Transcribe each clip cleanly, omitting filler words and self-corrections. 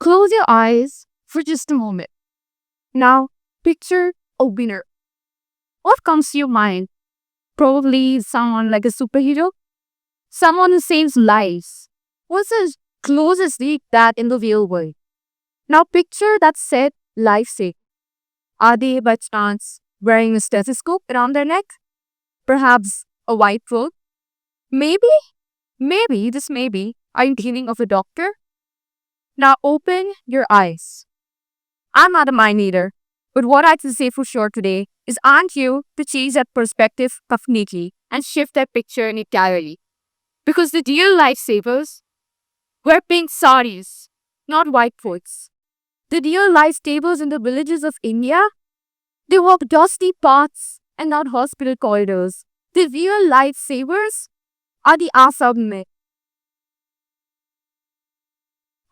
Close your eyes for just a moment. Now, picture a winner. What comes to your mind? Probably someone like a superhero, someone who saves lives. What's the closest thing that in the real world? Now, picture that said life saving. Are they by chance wearing a stethoscope around their neck? Perhaps a white coat? Maybe, just maybe, are you dreaming of a doctor? Now open your eyes. I'm not a mind reader, but what I can say for sure today is aren't you to change that perspective completely and shift that picture entirely. Because the real lifesavers wear pink saris, not white coats. The real lifesavers in the villages of India, they walk dusty paths and not hospital corridors. The real lifesavers are the Asab men.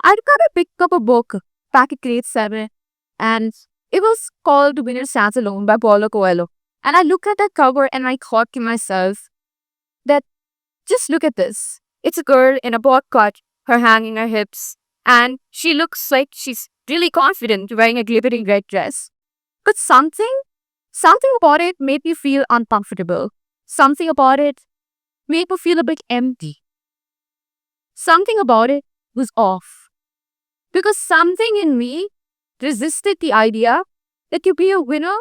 I got to pick up a book back at grade 7 and it was called Winner Stands Alone by Paulo Coelho. And I looked at that cover and I thought to myself that just look at this. It's a girl in a bob cut, her hanging her hips, and she looks like she's really confident wearing a glittering red dress. But something about it made me feel uncomfortable. Something about it made me feel a bit empty. Something about it was off. Because something in me resisted the idea that to be a winner,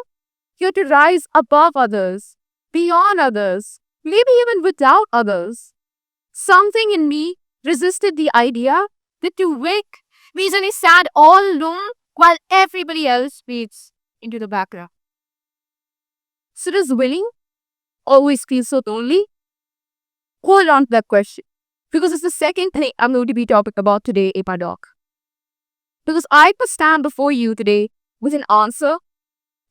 you have to rise above others, beyond others, maybe even without others. Something in me resisted the idea that to win means only stand all alone while everybody else fades into the background. So does winning always feel so lonely? Hold on to that question. Because it's the second thing I'm going to be talking about today in my talk. Because I could stand before you today with an answer.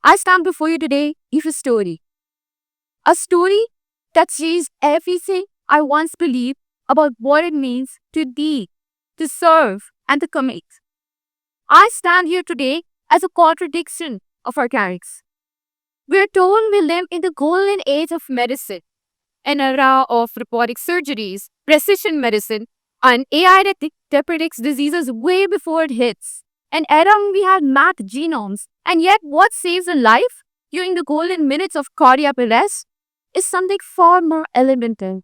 I stand before you today with a story. A story that says everything I once believed about what it means to lead, to serve, and to commit. I stand here today as a contradiction of our characters. We're told we live in the golden age of medicine, an era of robotic surgeries, precision medicine, and AI that predicts diseases way before it hits. An era when we have mapped genomes, and yet what saves a life during the golden minutes of cardiac arrest is something far more elemental.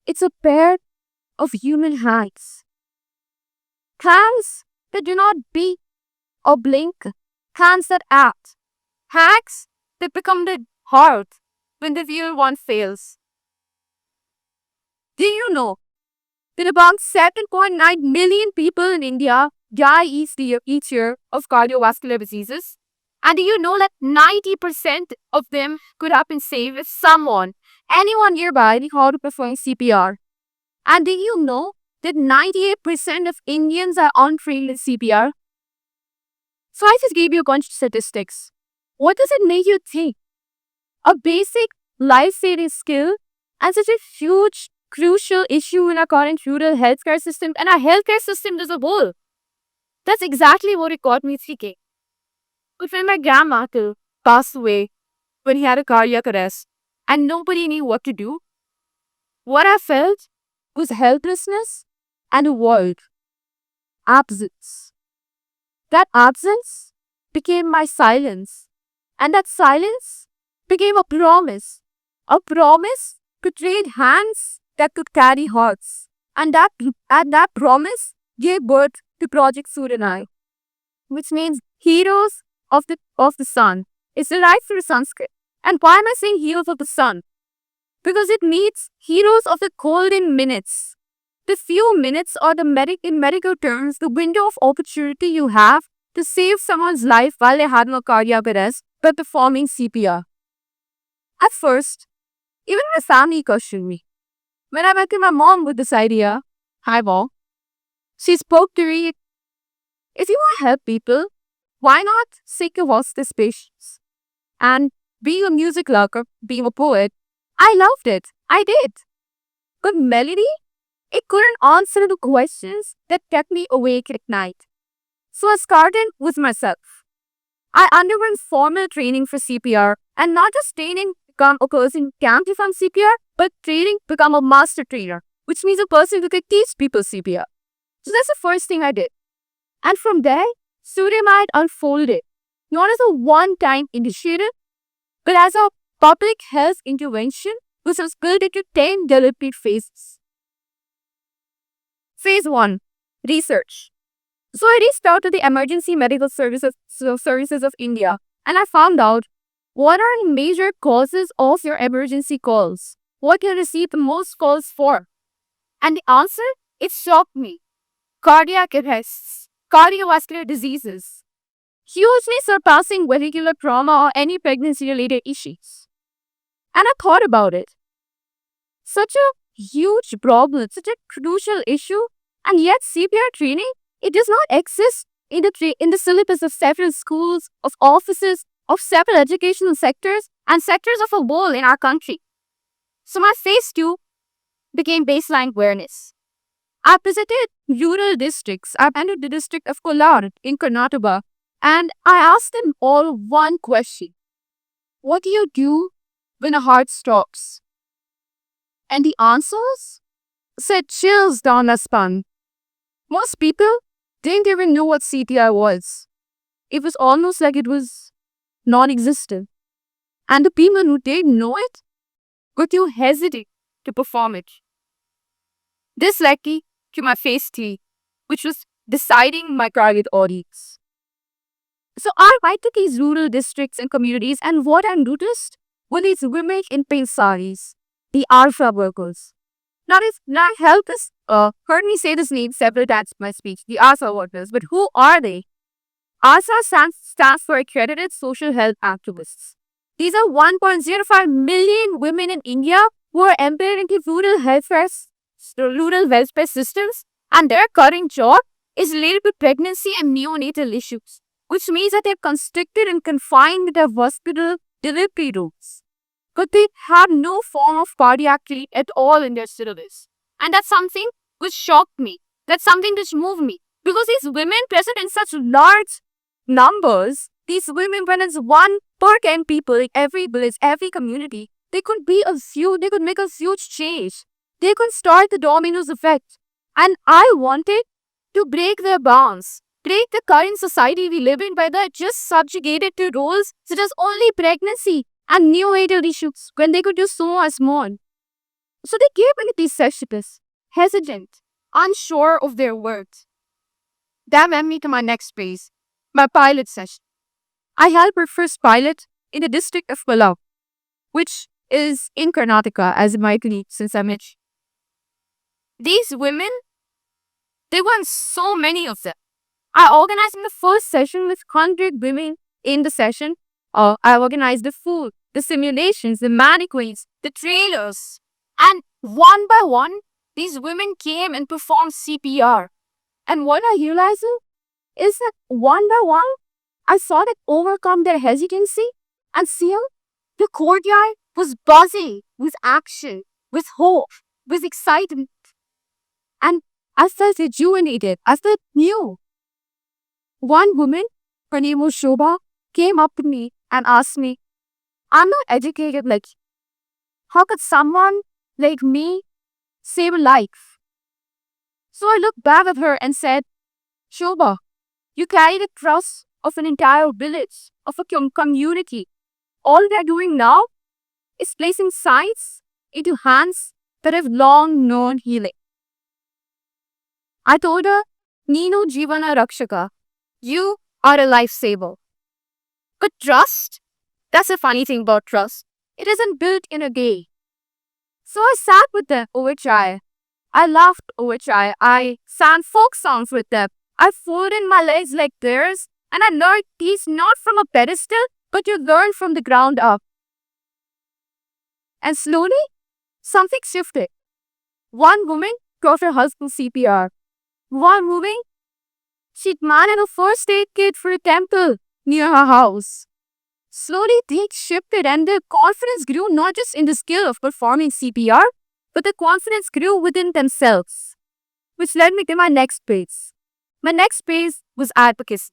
It's a pair of human hands. Hands that do not beat or blink, hands that act, hands that become the heart when the real one fails. Do you know that about 7.9 million people in India die each year of cardiovascular diseases? And do you know that 90% of them could have been saved if anyone nearby, knew how to perform CPR? And do you know that 98% of Indians are untrained in CPR? So I just gave you a bunch of statistics. What does it make you think? A basic life-saving skill and such a huge, crucial issue in our current rural healthcare system and our healthcare system as a whole. That's exactly what it got me thinking. But when my grandmother passed away when he had a cardiac arrest and nobody knew what to do, what I felt was helplessness and a world. Absence. That absence became my silence. And that silence became a promise. A promise to trade hands that could carry hearts. And that promise gave birth to Project Suranai, which means heroes of the sun. It's derived from Sanskrit. And why am I saying heroes of the sun? Because it means heroes of the golden minutes. The few minutes or in medical terms, the window of opportunity you have to save someone's life while they're having a cardiac arrest by performing CPR. At first, even my family questioned me. When I went to my mom with this idea, hi mom, she spoke to me, if you want to help people, why not seek a hospice patients? And being a music lover, being a poet, I loved it. I did. But melody, it couldn't answer the questions that kept me awake at night. So I started with myself. I underwent formal training for CPR and not just training to become a person who can perform CPR, but training to become a master trainer, which means a person who can teach people CPR. So that's the first thing I did. And from there, Suryamite unfolded, not as a one-time initiative, but as a public health intervention which was built into 10 deliberate phases. Phase 1, Research. So I reached out to the Emergency Medical Services of India, and I found out what are the major causes of your emergency calls. What you receive the most calls for? And the answer, it shocked me. Cardiac arrests, cardiovascular diseases, hugely surpassing vehicular trauma or any pregnancy-related issues. And I thought about it. Such a huge problem, such a crucial issue, and yet CPR training, it does not exist in the syllabus of several schools, of offices, of several educational sectors, and sectors of a whole in our country. So my phase 2 became baseline awareness. I visited rural districts. I entered the district of Kolar in Karnataka, and I asked them all one question. What do you do when a heart stops? And the answers sent chills down my spine. Most people didn't even know what CPR was. It was almost like it was non-existent. And the people who did know it were too hesitant to perform it. This led me to my phase 3, which was deciding my target audience. So I went to these rural districts and communities, and what I noticed were these women in pink saris, the ARFA workers. Now help us heard me say this name several times in my speech, the ASA workers, but who are they? ASA stands for Accredited Social Health Activists. These are 1.05 million women in India who are embedded into rural welfare systems, and their current job is related to pregnancy and neonatal issues, which means that they're constricted and confined to their hospital delivery rooms. But they have no form of cardiac treat at all in their syllabus. And that's something which shocked me. That's something which moved me. Because these women present in such large numbers, these women, when it's 1 per 10 people in every village, every community, they could make a huge change. They could start the dominoes effect. And I wanted to break their bounds, break the current society we live in by they're just subjugated to roles such as only pregnancy and neonatal issues when they could do so much more. So they gave me these sessions, hesitant, unsure of their words. That led me to my next phase, my pilot session. I held my first pilot in the district of Palau, which is in Karnataka, as it might be, since I'm Mitch. These women, there weren't so many of them. I organized in the first session with 100 women in the session. I organized the food, the simulations, the mannequins, the trailers. And one by one, these women came and performed CPR. And what I realized is that one by one, I saw them overcome their hesitancy, and soon the courtyard was buzzing with action, with hope, with excitement. And I felt rejuvenated. I felt new. One woman, her name was Shobha, came up to me and asked me, I'm not educated like you. How could someone like me save a life? So I looked back at her and said, Shobha, you carry the trust of an entire village, of a community. All they're doing now is placing science into hands that have long known healing. I told her, Nino Jivana Rakshaka, you are a lifesaver. But trust, that's a funny thing about trust. It isn't built in a day. So I sat with them over chai. I laughed over chai. I sang folk songs with them. I folded my legs like theirs, and I learned peace not from a pedestal, but you learn from the ground up. And slowly, something shifted. One woman taught her husband CPR. One woman, she'd managed a first aid kit for a temple near her house. Slowly, they shifted, and their confidence grew not just in the skill of performing CPR, but the confidence grew within themselves, which led me to my next phase. My next phase was advocacy.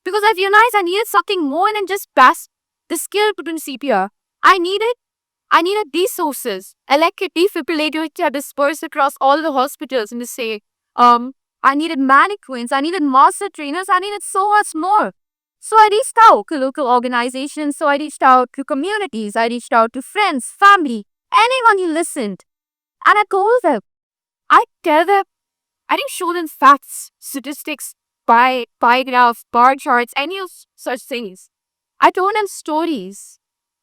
Because I realized I needed something more than just pass the skill to do CPR. I needed resources, electric defibrillators which are dispersed across all the hospitals, and to say, I needed mannequins, I needed master trainers, I needed so much more. So I reached out to local organizations, so I reached out to communities, I reached out to friends, family, anyone who listened. And I told them, I tell them, I didn't show them facts, statistics, pie graphs, bar charts, any of such things. I told them stories.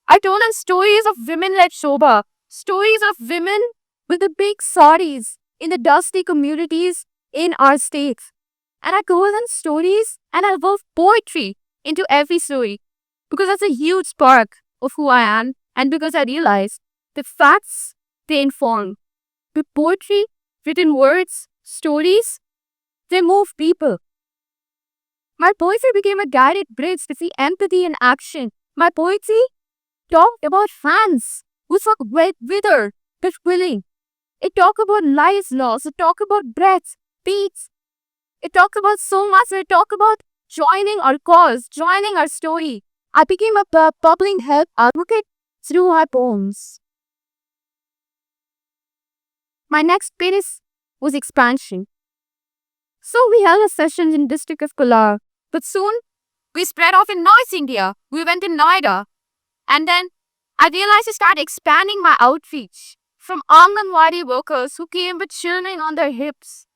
I told them stories of women like Shobha, stories of women with the big saris in the dusty communities in our states. And I told them stories and I wove poetry into every story because that's a huge spark of who I am and because I realized the facts they inform. With poetry, written words, stories, they move people. My poetry became a guided bridge to see empathy in action. My poetry talked about fans who suck wither but willing. It talked about lives lost. It talked about breaths, beats. It talked about so much. It talked about joining our cause, joining our story. I became a public health advocate through my poems. My next phase was expansion. So we held a session in district of Kolar. But soon, we spread off in North India. We went in Noida. And then I realized I started expanding my outreach from Anganwadi workers who came with children on their hips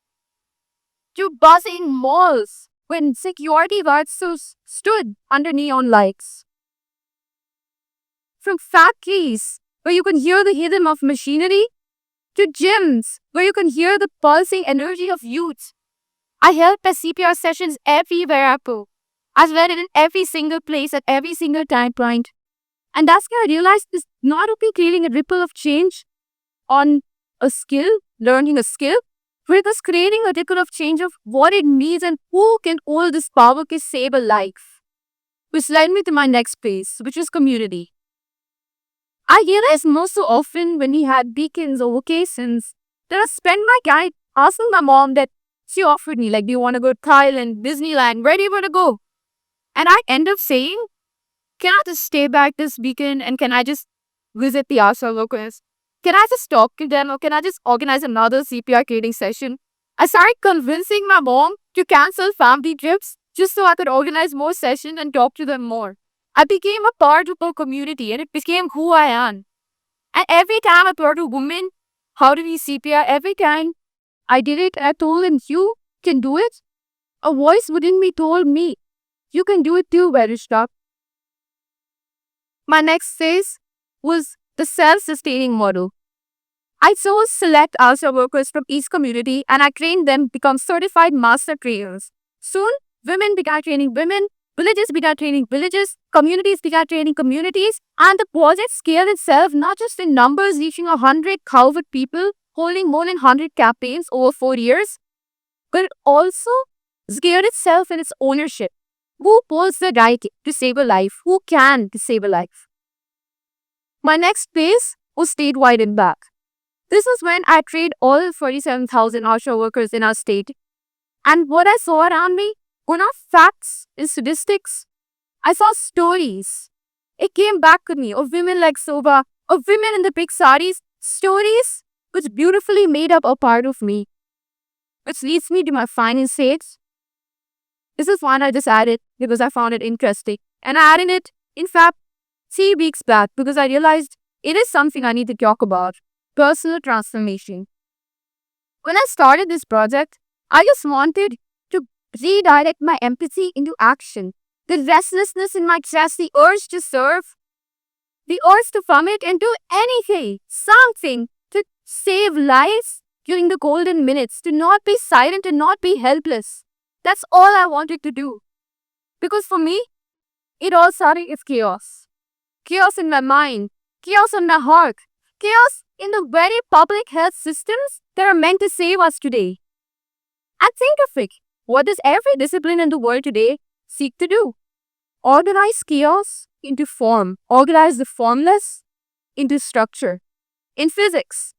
to buzzing malls when security guards stood under neon lights. From factories where you can hear the rhythm of machinery to gyms where you can hear the pulsing energy of youth. I held CPR sessions everywhere I go. I read it in every single place at every single time point. And that's when I realized this not only creating a ripple of change on a skill, learning a skill, but it was creating a ripple of change of what it means and who can hold this power to save a life. Which led me to my next phase, which is community. I realized most so often when we had weekends or vacations that I spent my time asking my mom that she offered me, like, do you want to go to Thailand, Disneyland, where do you want to go? And I end up saying, can I just stay back this weekend and can I just visit the ASHA workers? Can I just talk to them or can I just organize another CPR training session? I started convincing my mom to cancel family trips just so I could organize more sessions and talk to them more. I became a part of a community and it became who I am. And every time I brought a woman, how to be CPR, every time I did it, I told him, you can do it. A voice within me told me, you can do it too, Varishta. My next phase was the self-sustaining model. I chose select ASHA workers from each community and I trained them to become certified master trainers. Soon, women began training women, villages began training villages, communities began training communities, and the project scaled itself not just in numbers reaching 100,000 people, holding more than 100 campaigns over 4 years, but it also scaled itself in its ownership. Who holds the right to save a life? Who can to save a life? My next phase was statewide impact. This was when I trained all 47,000 ASHA workers in our state. And what I saw around me were not facts and statistics. I saw stories. It came back to me of women like Shobha, of women in the big saris, stories which beautifully made up a part of me. Which leads me to my final stage. This is one I just added because I found it interesting. And I added it, in fact, 3 weeks back because I realized it is something I need to talk about. Personal transformation. When I started this project, I just wanted to redirect my empathy into action. The restlessness in my chest, the urge to serve, the urge to vomit and do anything, something to save lives during the golden minutes, to not be silent and not be helpless. That's all I wanted to do. Because for me, it all started with chaos. Chaos in my mind, chaos in my heart, chaos in the very public health systems that are meant to save us today. And think of it, what does every discipline in the world today seek to do? Organize chaos into form, organize the formless into structure. In physics,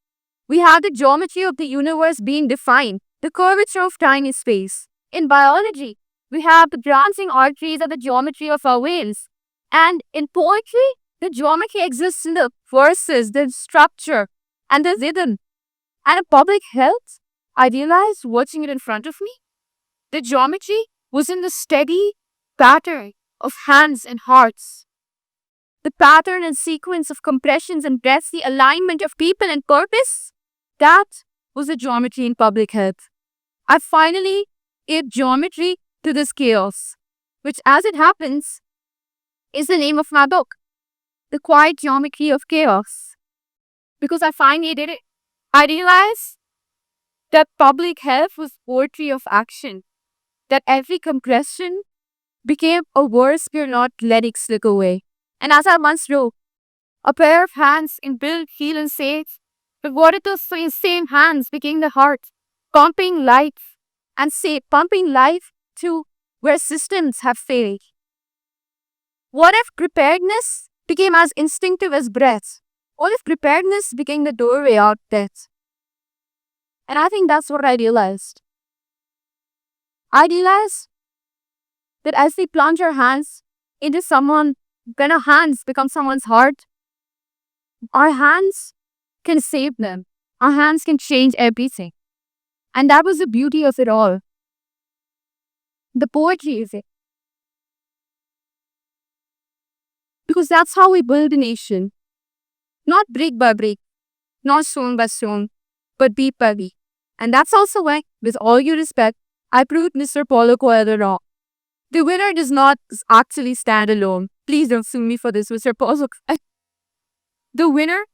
we have the geometry of the universe being defined, the curvature of time and space. In biology, we have the branching arteries of the geometry of our veins. And in poetry, the geometry exists in the verses, the structure, and the rhythm. And in public health, I realized watching it in front of me, the geometry was in the steady pattern of hands and hearts. The pattern and sequence of compressions and breaths, the alignment of people and purpose, that was the geometry in public health. I finally gave geometry to this chaos, which, as it happens, is the name of my book, The Quiet Geometry of Chaos. Because I finally did it. I realized that public health was poetry of action, that every compression became a verse we're not letting slip away. And as I once wrote, a pair of hands can build, heal, and save. But what if those same hands became the heart, pumping life pumping life to where systems have failed? What if preparedness became as instinctive as breath? What if preparedness became the doorway out death? And I think that's what I realized. I realized that as we plunge our hands into someone, when our hands become someone's heart, our hands can save them. Our hands can change everything. And that was the beauty of it all. The poetry of it. Because that's how we build a nation. Not brick by brick, not stone by stone, but beat by beat. And that's also why, with all due respect, I proved Mr. Paulo Coelho wrong. The winner does not actually stand alone. Please don't sue me for this, Mr. Paulo. The winner,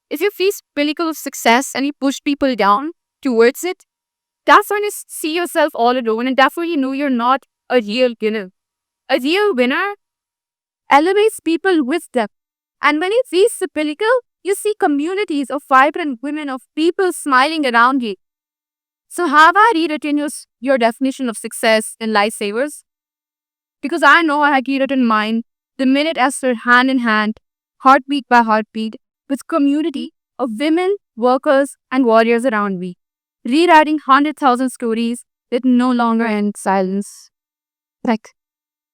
if you face pinnacle of success and you push people down towards it, that's when you see yourself all alone, and that's when you know you're not a real winner. A real winner elevates people with them. And when you face the pinnacle, you see communities of vibrant women, of people smiling around you. So have I rewritten your definition of success in Lifesavers? Because I know I had rewritten mine the minute I stood hand in hand, heartbeat by heartbeat, with community of women, workers, and warriors around me, rewriting 100,000 stories that no longer end silence. Like